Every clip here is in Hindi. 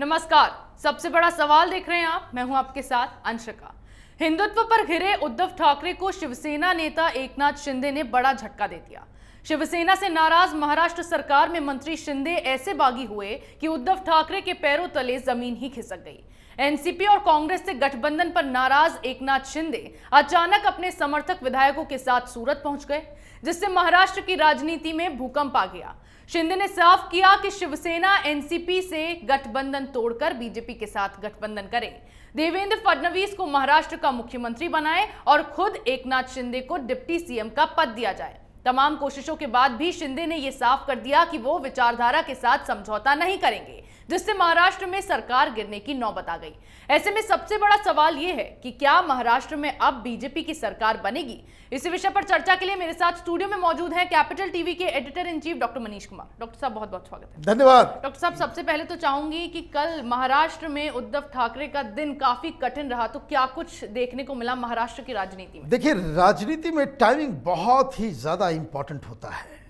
नमस्कार। सबसे बड़ा सवाल देख रहे हैं आप, मैं हूं आपके साथ अंशिका। हिंदुत्व पर घिरे उद्धव ठाकरे को शिवसेना नेता एकनाथ शिंदे ने बड़ा झटका दे दिया। शिवसेना से नाराज महाराष्ट्र सरकार में मंत्री शिंदे ऐसे बागी हुए कि उद्धव ठाकरे के पैरों तले जमीन ही खिसक गई। एनसीपी और कांग्रेस से गठबंधन पर नाराज एकनाथ शिंदे अचानक अपने समर्थक विधायकों के साथ सूरत पहुंच गए, जिससे महाराष्ट्र की राजनीति में भूकंप आ गया। शिंदे ने साफ किया कि शिवसेना एनसीपी से गठबंधन तोड़कर बीजेपी के साथ गठबंधन करे, देवेंद्र फडणवीस को महाराष्ट्र का मुख्यमंत्री बनाए और खुद एकनाथ शिंदे को डिप्टी सीएम का पद दिया जाए। तमाम कोशिशों के बाद भी शिंदे ने यह साफ कर दिया कि वो विचारधारा के साथ समझौता नहीं करेंगे, जिससे महाराष्ट्र में सरकार गिरने की नौबत आ गई। ऐसे में सबसे बड़ा सवाल यह है कि क्या महाराष्ट्र में अब बीजेपी की सरकार बनेगी? इसी विषय पर चर्चा के लिए मेरे साथ स्टूडियो में मौजूद हैं कैपिटल टीवी के editor in chief doctor Manish Kumar. Doctor साहब, बहुत बहुत स्वागत है। धन्यवाद। डॉक्टर साहब, सबसे पहले तो चाहूंगी कि कल महाराष्ट्र में उद्धव ठाकरे का दिन काफी कठिन रहा, तो क्या कुछ देखने को मिला महाराष्ट्र की राजनीति में? देखिए, राजनीति में टाइमिंग बहुत ही ज्यादा इंपॉर्टेंट होता है।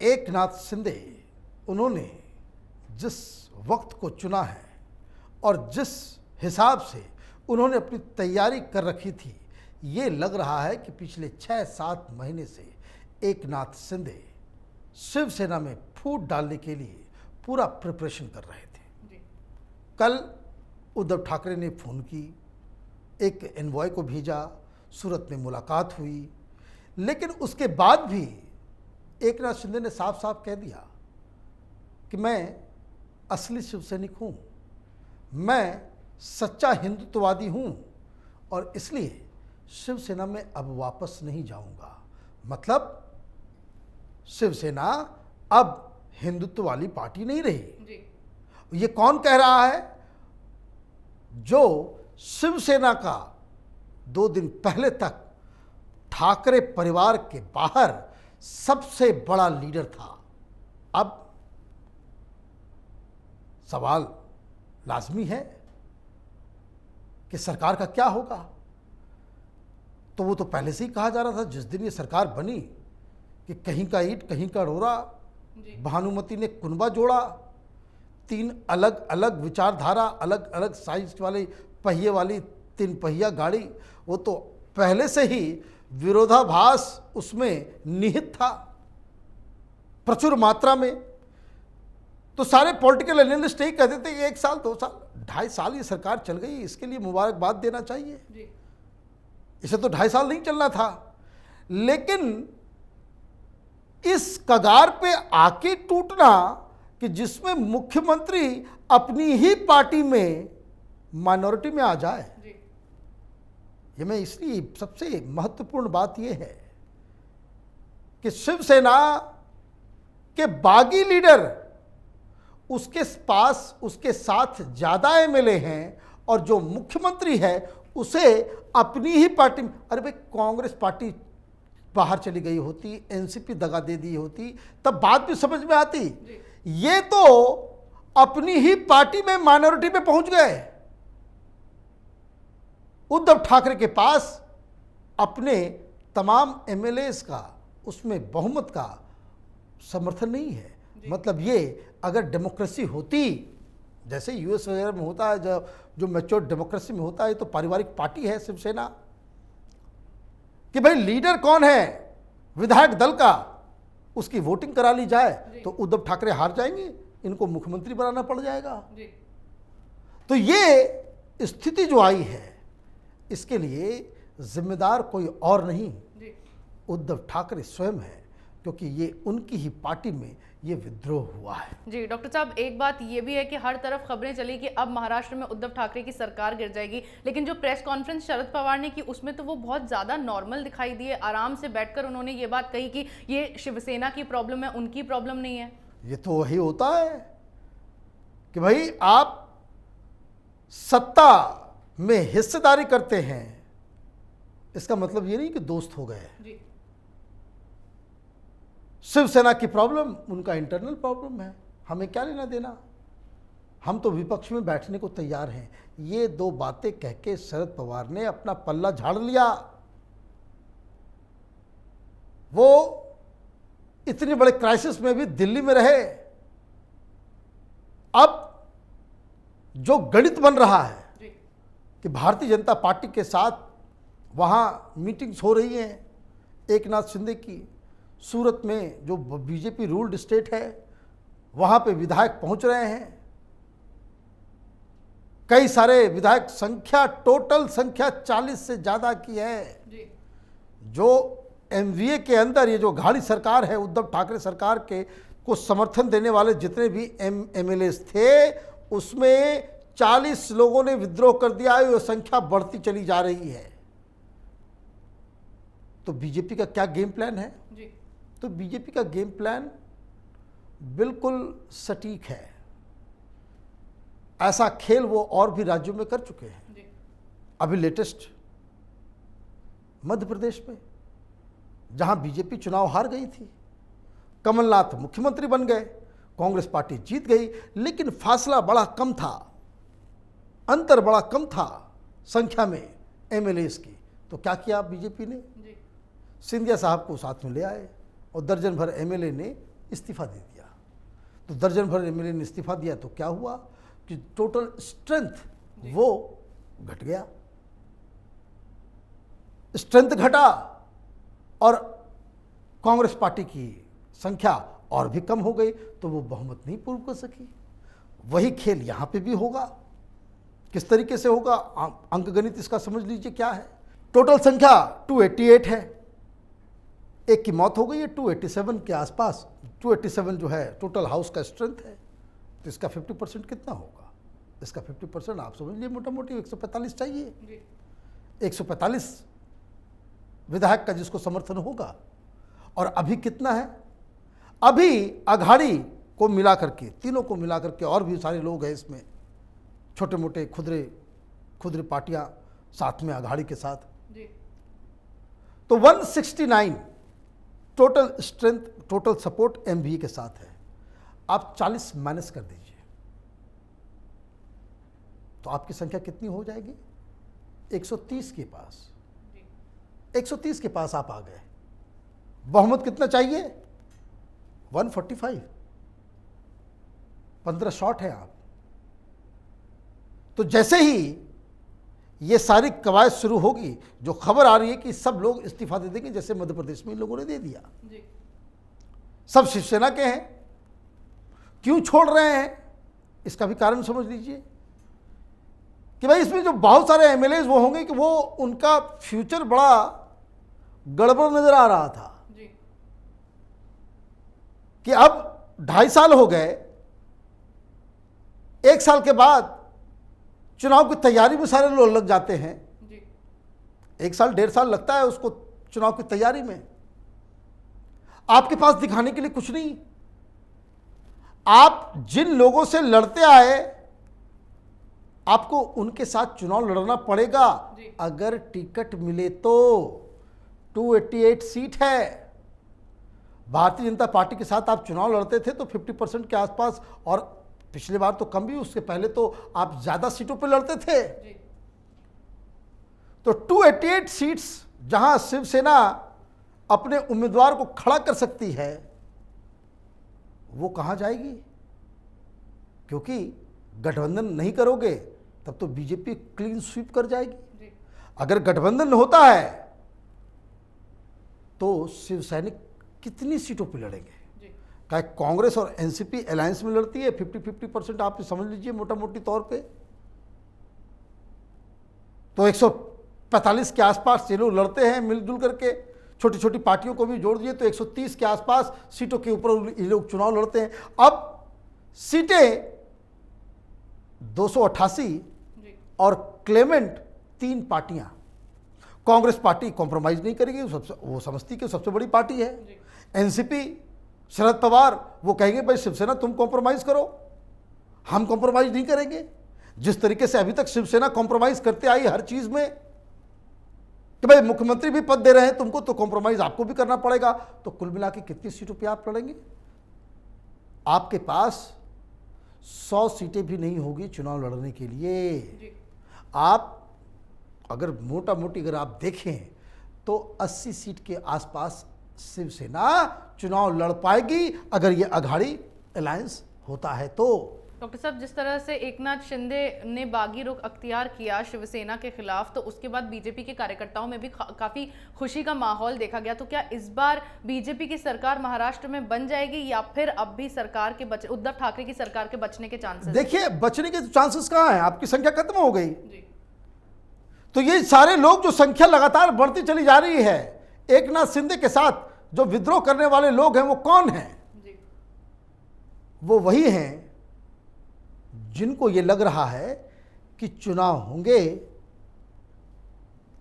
एकनाथ शिंदे उन्होंने जिस वक्त को चुना है और जिस हिसाब से उन्होंने अपनी तैयारी कर रखी थी, ये लग रहा है कि पिछले 6-7 महीने से एकनाथ शिंदे शिवसेना में फूट डालने के लिए पूरा प्रिपरेशन कर रहे थे। कल उद्धव ठाकरे ने फ़ोन की, एक एनवॉय को भेजा, सूरत में मुलाकात हुई, लेकिन उसके बाद भी एकनाथ शिंदे ने साफ साफ कह दिया कि मैं असली शिवसैनिक हूँ, मैं सच्चा हिंदुत्ववादी हूँ और इसलिए शिवसेना में अब वापस नहीं जाऊंगा। मतलब शिवसेना अब हिंदुत्व वाली पार्टी नहीं रही जी। ये कौन कह रहा है? जो शिवसेना का 2 दिन पहले तक ठाकरे परिवार के बाहर सबसे बड़ा लीडर था। अब सवाल लाजमी है कि सरकार का क्या होगा। तो वो तो पहले से ही कहा जा रहा था जिस दिन ये सरकार बनी कि कहीं का ईंट कहीं का रोड़ा। भानुमति ने कुनबा जोड़ा, 3 अलग अलग विचारधारा, अलग अलग साइज वाले पहिए वाली 3 पहिया गाड़ी, वो तो पहले से ही विरोधाभास उसमें निहित था प्रचुर मात्रा में। तो सारे पॉलिटिकल एनालिस्ट यही कहते थे कि 1 साल 2 साल 2.5 साल ये सरकार चल गई, इसके लिए मुबारकबाद देना चाहिए जी। इसे तो 2.5 साल नहीं चलना था। लेकिन इस कगार पे आके टूटना कि जिसमें मुख्यमंत्री अपनी ही पार्टी में माइनॉरिटी में आ जाए, ये मैं इसलिए सबसे महत्वपूर्ण बात यह है कि शिवसेना के बागी लीडर उसके पास उसके साथ ज़्यादा एमएलए हैं और जो मुख्यमंत्री है उसे अपनी ही पार्टी में, अरे भाई कांग्रेस पार्टी बाहर चली गई होती, एनसीपी दगा दे दी होती, तब बात भी समझ में आती। ये तो अपनी ही पार्टी में माइनॉरिटी में पहुंच गए। उद्धव ठाकरे के पास अपने तमाम एमएलएस का उसमें बहुमत का समर्थन नहीं है। मतलब ये अगर डेमोक्रेसी होती जैसे यूएस वगैरह में होता है, जो मैच्योर डेमोक्रेसी में होता है, तो पारिवारिक पार्टी है शिवसेना कि भाई लीडर कौन है विधायक दल का, उसकी वोटिंग करा ली जाए तो उद्धव ठाकरे हार जाएंगे, इनको मुख्यमंत्री बनाना पड़ जाएगा जी। तो ये स्थिति जो आई है इसके लिए जिम्मेदार कोई और नहीं उद्धव ठाकरे स्वयं है, क्योंकि ये उनकी ही पार्टी में ये विद्रोह हुआ है जी। डॉक्टर साहब, एक बात ये भी है कि हर तरफ खबरें चली कि अब महाराष्ट्र में उद्धव ठाकरे की सरकार गिर जाएगी, लेकिन जो प्रेस कॉन्फ्रेंस शरद पवार ने की उसमें तो वो बहुत ज़्यादा नॉर्मल दिखाई दिए। आराम से बैठकर उन्होंने ये बात कही कि ये शिवसेना की प्रॉब्लम है, उनकी प्रॉब्लम नहीं है। ये तो वही होता है कि भाई आप सत्ता में हिस्सेदारी करते हैं, इसका मतलब ये नहीं कि दोस्त हो गए जी। शिवसेना की प्रॉब्लम उनका इंटरनल प्रॉब्लम है, हमें क्या लेना देना, हम तो विपक्ष में बैठने को तैयार हैं। ये 2 बातें कह के शरद पवार ने अपना पल्ला झाड़ लिया। वो इतने बड़े क्राइसिस में भी दिल्ली में रहे। अब जो गणित बन रहा है जी, कि भारतीय जनता पार्टी के साथ वहाँ मीटिंग्स हो रही हैं एकनाथ शिंदे की, सूरत में जो बीजेपी रूल्ड स्टेट है वहाँ पे विधायक पहुँच रहे हैं, कई सारे विधायक, संख्या टोटल संख्या 40 से ज़्यादा की है। जी, जो एमवीए के अंदर ये जो घाड़ी सरकार है, उद्धव ठाकरे सरकार के को समर्थन देने वाले जितने भी एमएलए थे, उसमें 40 लोगों ने विद्रोह कर दिया है। ये संख्या बढ़ती चली जा रही है। तो बीजेपी का क्या गेम प्लान है? जी, तो बीजेपी का गेम प्लान बिल्कुल सटीक है। ऐसा खेल वो और भी राज्यों में कर चुके हैं। जी, अभी लेटेस्ट मध्य प्रदेश में जहां बीजेपी चुनाव हार गई थी, कमलनाथ मुख्यमंत्री बन गए, कांग्रेस पार्टी जीत गई, लेकिन फासला बड़ा कम था, अंतर बड़ा कम था संख्या में एमएलएस की। तो क्या किया बीजेपी ने? जी, सिंधिया साहब को साथ में ले आए और दर्जन भर एमएलए ने इस्तीफा दे दिया। तो दर्जन भर एमएलए ने इस्तीफा दिया तो क्या हुआ कि टोटल स्ट्रेंथ वो घट गया, स्ट्रेंथ घटा और कांग्रेस पार्टी की संख्या और भी कम हो गई, तो वो बहुमत नहीं पूर्व कर सकी। वही खेल यहां पे भी होगा। किस तरीके से होगा? अंकगणित इसका समझ लीजिए क्या है। टोटल संख्या 288 है, एक की मौत हो गई है, 287 के आसपास। 287 जो है टोटल हाउस का स्ट्रेंथ है, तो इसका 50% कितना होगा? इसका 50% आप समझ लीजिए मोटा मोटी 145 चाहिए। जी, 145 विधायक का जिसको समर्थन होगा। और अभी कितना है? अभी अघाड़ी को मिला करके, तीनों को मिला करके और भी सारे लोग हैं इसमें, छोटे मोटे खुदरे पार्टियां साथ में अघाड़ी के साथ। जी, तो 169 total strength, total support MVA के साथ है। आप 40 माइनस कर दीजिए तो आपकी संख्या कितनी हो जाएगी? 130 के पास। जी, 130 के पास आप आ गए। बहुमत कितना चाहिए? 145। 15 शॉट है आप। तो जैसे ही ये सारी कवायद शुरू होगी, जो खबर आ रही है कि सब लोग इस्तीफा दे देंगे, जैसे मध्य प्रदेश में इन लोगों ने दे दिया, जी, सब शिवसेना के हैं। क्यों छोड़ रहे हैं? इसका भी कारण समझ लीजिए कि भाई इसमें जो बहुत सारे एमएलए वो होंगे कि वो उनका फ्यूचर बड़ा गड़बड़ नजर आ रहा था जी, कि अब 2.5 साल हो गए, 1 साल के बाद चुनाव की तैयारी में सारे लोग लग जाते हैं। जी, 1 साल 1.5 साल लगता है उसको चुनाव की तैयारी में। आपके पास दिखाने के लिए कुछ नहीं। आप जिन लोगों से लड़ते आए, आपको उनके साथ चुनाव लड़ना पड़ेगा। जी। अगर टिकट मिले तो 288 सीट है। भारतीय जनता पार्टी के साथ आप चुनाव लड़ते थे तो 50% के आसपास, और पिछले बार तो कम भी, उसके पहले तो आप ज्यादा सीटों पर लड़ते थे। जी, तो 288 सीट्स जहां शिवसेना अपने उम्मीदवार को खड़ा कर सकती है, वो कहां जाएगी? क्योंकि गठबंधन नहीं करोगे तब तो बीजेपी क्लीन स्वीप कर जाएगी। जी, अगर गठबंधन होता है तो शिवसैनिक कितनी सीटों पर लड़ेंगे? जी, क्या कांग्रेस और एनसीपी अलायंस में लड़ती है 50-50%, आप समझ लीजिए मोटा मोटी तौर पे। तो 145 के आसपास ये लोग लड़ते हैं मिलजुल करके, छोटी छोटी पार्टियों को भी जोड़ दिए तो 130 के आसपास सीटों के ऊपर ये लोग चुनाव लड़ते हैं। अब सीटें 288 जी, और क्लेमेंट 3 पार्टियां। कांग्रेस पार्टी कॉम्प्रोमाइज नहीं करेगी, वो समझती कि सबसे बड़ी पार्टी है। जी, एनसीपी शरद पवार वो कहेंगे भाई शिवसेना तुम कॉम्प्रोमाइज करो, हम कॉम्प्रोमाइज नहीं करेंगे। जिस तरीके से अभी तक शिवसेना कॉम्प्रोमाइज करते आई हर चीज में कि भाई मुख्यमंत्री भी पद दे रहे हैं तुमको, तो कॉम्प्रोमाइज आपको भी करना पड़ेगा। तो कुल मिला के कितनी सीटों पे आप लड़ेंगे? आपके पास 100 सीटें भी नहीं होगी चुनाव लड़ने के लिए। जी, आप अगर मोटा मोटी अगर आप देखें तो 80 सीट के आसपास शिवसेना चुनाव लड़ पाएगी, अगर ये अघाड़ी अलायंस होता है तो। डॉक्टर साहब, जिस तरह से एकनाथ शिंदे ने बागी रुख अख्तियार किया शिवसेना के खिलाफ, तो उसके बाद बीजेपी के कार्यकर्ताओं में भी काफी खुशी का माहौल देखा गया। तो क्या इस बार बीजेपी की सरकार महाराष्ट्र में बन जाएगी या फिर अब भी सरकार के उद्धव ठाकरे की सरकार के बचने के चांसेस? देखिए, बचने के चांसेस कहाँ हैं? आपकी संख्या खत्म हो गई। तो ये सारे लोग जो संख्या लगातार बढ़ती चली जा रही है, एकनाथ शिंदे के साथ जो विद्रोह करने वाले लोग हैं वो कौन हैं? वो वही हैं जिनको ये लग रहा है कि चुनाव होंगे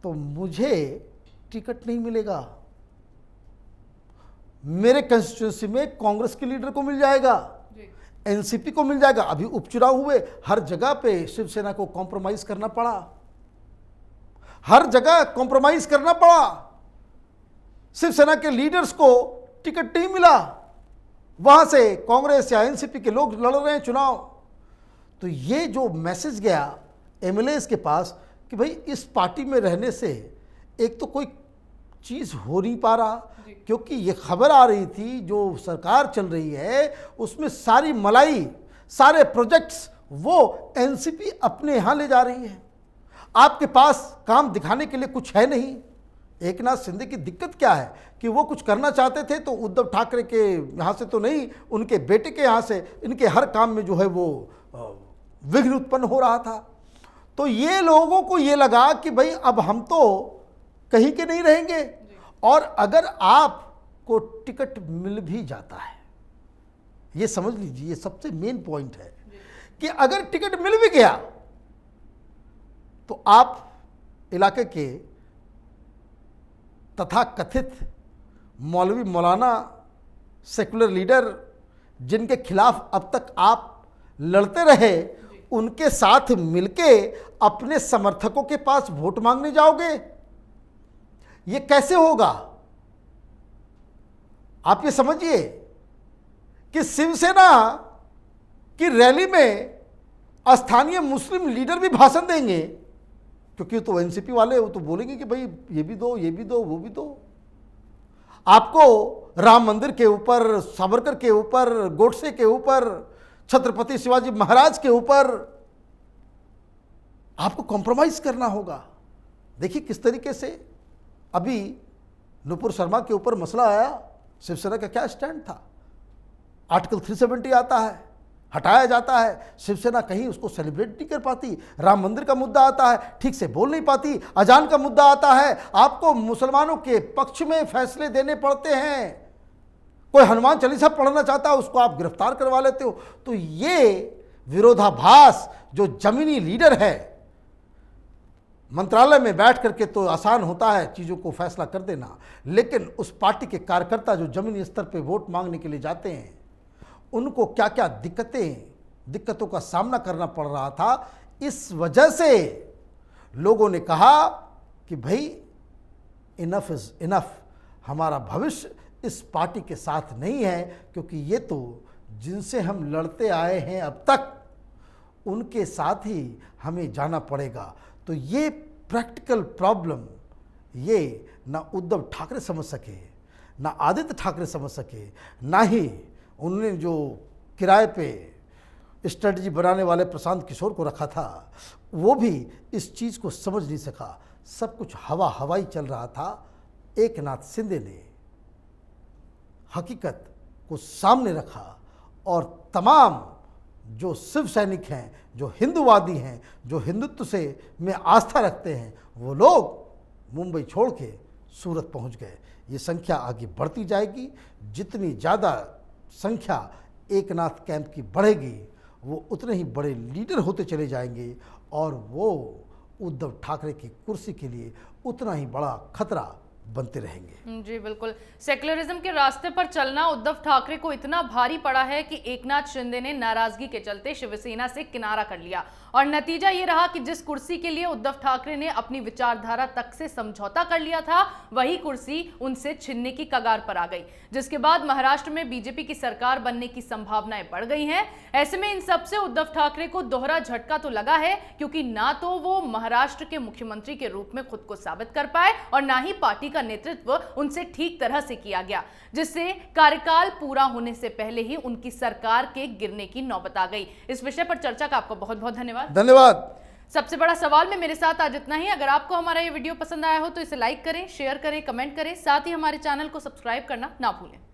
तो मुझे टिकट नहीं मिलेगा, मेरे कंस्टिट्यूंसी में कांग्रेस के लीडर को मिल जाएगा, एनसीपी को मिल जाएगा। अभी उपचुनाव हुए, हर जगह पे शिवसेना को कॉम्प्रोमाइज करना पड़ा, हर जगह कॉम्प्रोमाइज करना पड़ा। शिवसेना के लीडर्स को टिकट नहीं मिला, वहां से कांग्रेस या एनसीपी के लोग लड़ रहे हैं चुनाव। तो ये जो मैसेज गया एमएलएस के पास कि भाई इस पार्टी में रहने से एक तो कोई चीज़ हो नहीं पा रहा, क्योंकि ये खबर आ रही थी जो सरकार चल रही है उसमें सारी मलाई, सारे प्रोजेक्ट्स वो एनसीपी अपने यहाँ ले जा रही है। आपके पास काम दिखाने के लिए कुछ है नहीं। एकनाथ शिंदे की दिक्कत क्या है कि वो कुछ करना चाहते थे तो उद्धव ठाकरे के यहाँ से तो नहीं, उनके बेटे के यहाँ से इनके हर काम में जो है वो विघ्न उत्पन्न हो रहा था। तो ये लोगों को ये लगा कि भाई अब हम तो कहीं के नहीं रहेंगे, और अगर आपको टिकट मिल भी जाता है, ये समझ लीजिए, ये सबसे मेन पॉइंट है कि अगर टिकट मिल भी गया तो आप इलाके के तथा कथित मौलवी मौलाना सेकुलर लीडर जिनके खिलाफ अब तक आप लड़ते रहे, उनके साथ मिलके अपने समर्थकों के पास वोट मांगने जाओगे? ये कैसे होगा? आप ये समझिए कि शिवसेना की रैली में स्थानीय मुस्लिम लीडर भी भाषण देंगे, क्योंकि तो एनसीपी वाले वो तो बोलेंगे कि भाई ये भी दो, ये भी दो, वो भी दो। आपको राम मंदिर के ऊपर, सावरकर के ऊपर, गोडसे के ऊपर, छत्रपति शिवाजी महाराज के ऊपर आपको कॉम्प्रोमाइज करना होगा। देखिए किस तरीके से अभी नुपुर शर्मा के ऊपर मसला आया, शिवसेना का क्या स्टैंड था? आर्टिकल 370 आता है, हटाया जाता है, शिवसेना कहीं उसको सेलिब्रेट नहीं कर पाती। राम मंदिर का मुद्दा आता है, ठीक से बोल नहीं पाती। अजान का मुद्दा आता है, आपको मुसलमानों के पक्ष में फैसले देने पड़ते हैं। कोई हनुमान चालीसा पढ़ना चाहता है, उसको आप गिरफ्तार करवा लेते हो। तो ये विरोधाभास जो जमीनी लीडर है, मंत्रालय में बैठ करके तो आसान होता है चीज़ों को फैसला कर देना, लेकिन उस पार्टी के कार्यकर्ता जो जमीनी स्तर पे वोट मांगने के लिए जाते हैं, उनको क्या क्या दिक्कतों का सामना करना पड़ रहा था। इस वजह से लोगों ने कहा कि भाई इनफ इज़ इनफ, हमारा भविष्य इस पार्टी के साथ नहीं है, क्योंकि ये तो जिनसे हम लड़ते आए हैं अब तक, उनके साथ ही हमें जाना पड़ेगा। तो ये प्रैक्टिकल प्रॉब्लम ये ना उद्धव ठाकरे समझ सके, ना आदित्य ठाकरे समझ सके, ना ही उन्होंने जो किराए पे स्ट्रेटजी बनाने वाले प्रशांत किशोर को रखा था वो भी इस चीज़ को समझ नहीं सका। सब कुछ हवाई चल रहा था। एकनाथ शिंदे ने हकीकत को सामने रखा और तमाम जो शिव सैनिक हैं, जो हिंदूवादी हैं, जो हिंदुत्व से में आस्था रखते हैं, वो लोग मुंबई छोड़ के सूरत पहुंच गए। ये संख्या आगे बढ़ती जाएगी। जितनी ज़्यादा संख्या एकनाथ कैंप की बढ़ेगी, वो उतने ही बड़े लीडर होते चले जाएंगे और वो उद्धव ठाकरे की कुर्सी के लिए उतना ही बड़ा खतरा बनते रहेंगे। जी बिल्कुल, सेक्युलरिज्म के रास्ते पर चलना उद्धव ठाकरे को इतना भारी पड़ा है कि एकनाथ शिंदे ने नाराजगी के चलते शिवसेना से किनारा कर लिया और नतीजा ये रहा कि जिस कुर्सी के लिए उद्धव ठाकरे ने अपनी विचारधारा तक से समझौता कर लिया था, वही कुर्सी उनसे छीनने की कगार पर आ गई, जिसके बाद महाराष्ट्र में बीजेपी की सरकार बनने की संभावनाएं बढ़ गई हैं। ऐसे में इन सबसे उद्धव ठाकरे को दोहरा झटका तो लगा है, क्योंकि ना तो वो महाराष्ट्र के मुख्यमंत्री के रूप में खुद को साबित कर पाए और ना ही पार्टी का नेतृत्व उनसे ठीक तरह से किया गया, जिससे कार्यकाल पूरा होने से पहले ही उनकी सरकार के गिरने की नौबत आ गई। इस विषय पर चर्चा का आपको बहुत बहुत धन्यवाद। सबसे बड़ा सवाल में मेरे साथ आज इतना ही। अगर आपको हमारा ये वीडियो पसंद आया हो तो इसे लाइक करें, शेयर करें, कमेंट करें, साथ ही हमारे चैनल को सब्सक्राइब करना ना भूलें।